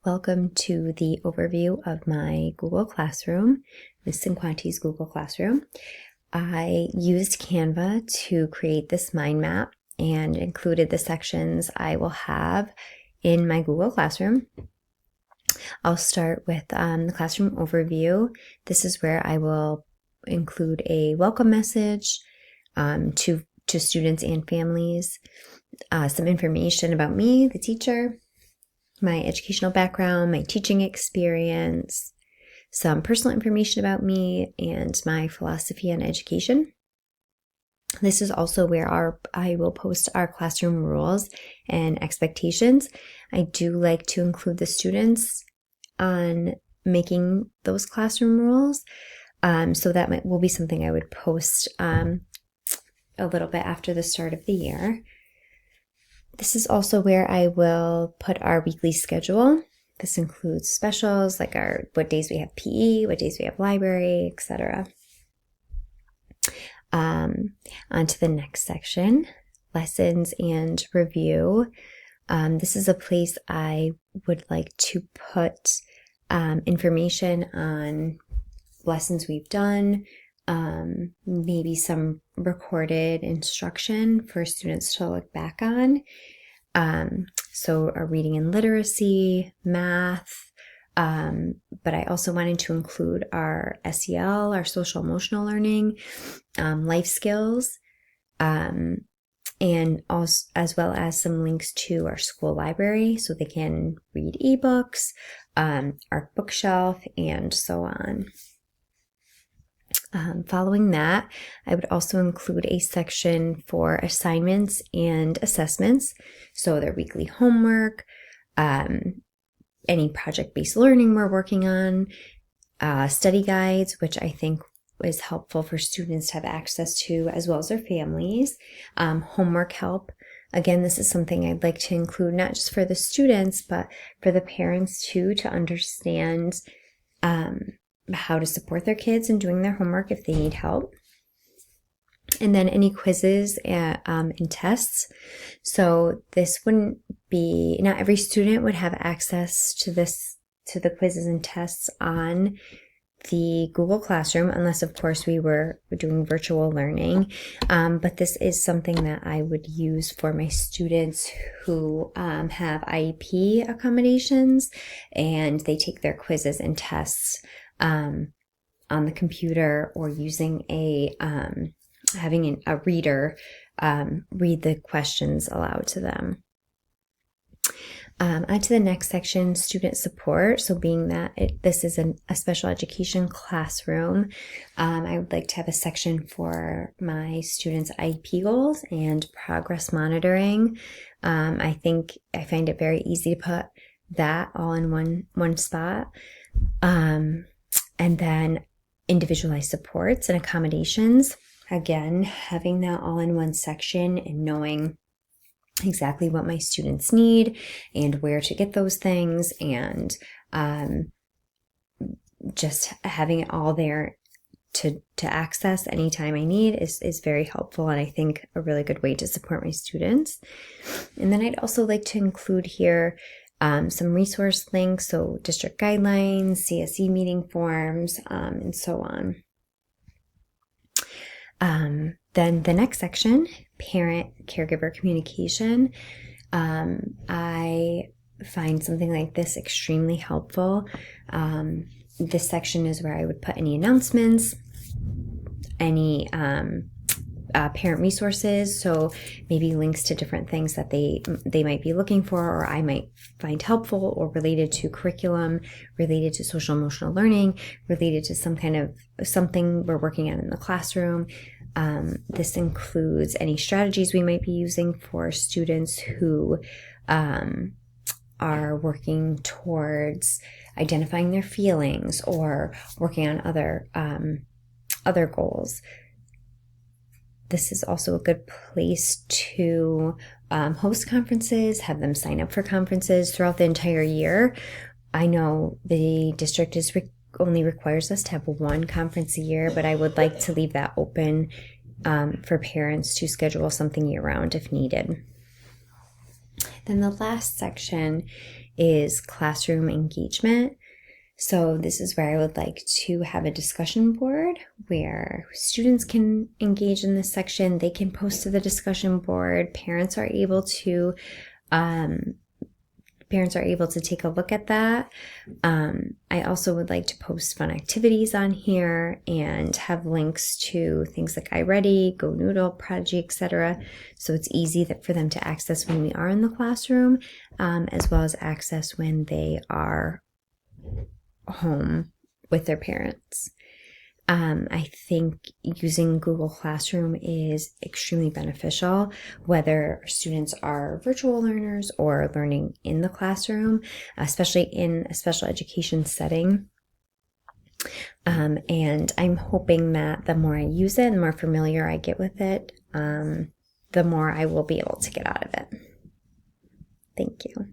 Welcome to the overview of my Google Classroom, Miss Cinquanti's Google Classroom. I used Canva to create this mind map and included the sections I will have in my Google Classroom. I'll start with the classroom overview. This is where I will include a welcome message to students and families, some information about me, the teacher, my educational background, my teaching experience, some personal information about me, and my philosophy on education. This is also where I will post our classroom rules and expectations. I do like to include the students on making those classroom rules, so that will be something I would post a little bit after the start of the year. This is also where I will put our weekly schedule. This includes specials like what days we have PE, what days we have library, etc. On to the next section, lessons and review. This is a place I would like to put information on lessons we've done, maybe some recorded instruction for students to look back on. So our reading and literacy, math, but I also wanted to include our SEL, our social emotional learning, life skills, and also, as well as some links to our school library so they can read ebooks, our bookshelf, and so on. Following that, I would also include a section for assignments and assessments, so their weekly homework, any project-based learning we're working on, study guides, which I think is helpful for students to have access to, as well as their families, homework help. Again, this is something I'd like to include not just for the students, but for the parents too, to understand how to support their kids in doing their homework if they need help. And then any quizzes and tests. So this wouldn't be, not every student would have access to the quizzes and tests on the Google Classroom, unless of course we were doing virtual learning. But this is something that I would use for my students who have IEP accommodations and they take their quizzes and tests on the computer, or using having a reader read the questions aloud to them. On to the next section, student support. So being that this is a special education classroom, I would like to have a section for my students' IEP goals and progress monitoring. I find it very easy to put that all in one spot. And then individualized supports and accommodations. Again, having that all in one section and knowing exactly what my students need and where to get those things, and just having it all there to access anytime I need is very helpful, and I think a really good way to support my students. And then I'd also like to include here some resource links, so district guidelines, CSE meeting forms, and so on. Then the next section, parent-caregiver communication. I find something like this extremely helpful. This section is where I would put any announcements, any parent resources, so maybe links to different things that they might be looking for, or I might find helpful, or related to curriculum, related to social emotional learning, related to something we're working on in the classroom. This includes any strategies we might be using for students who are working towards identifying their feelings or working on other goals. This is also a good place to host conferences, have them sign up for conferences throughout the entire year. I know the district only requires us to have one conference a year, but I would like to leave that open for parents to schedule something year-round if needed. Then the last section is classroom engagement. So this is where I would like to have a discussion board where students can engage in this section. They can post to the discussion board. Parents are able to take a look at that. I also would like to post fun activities on here and have links to things like iReady, GoNoodle, Prodigy, etc. So it's easy for them to access when we are in the classroom, as well as access when they are home with their parents. I think using Google Classroom is extremely beneficial, whether students are virtual learners or learning in the classroom, especially in a special education setting. And I'm hoping that the more I use it, the more familiar I get with it, the more I will be able to get out of it. Thank you.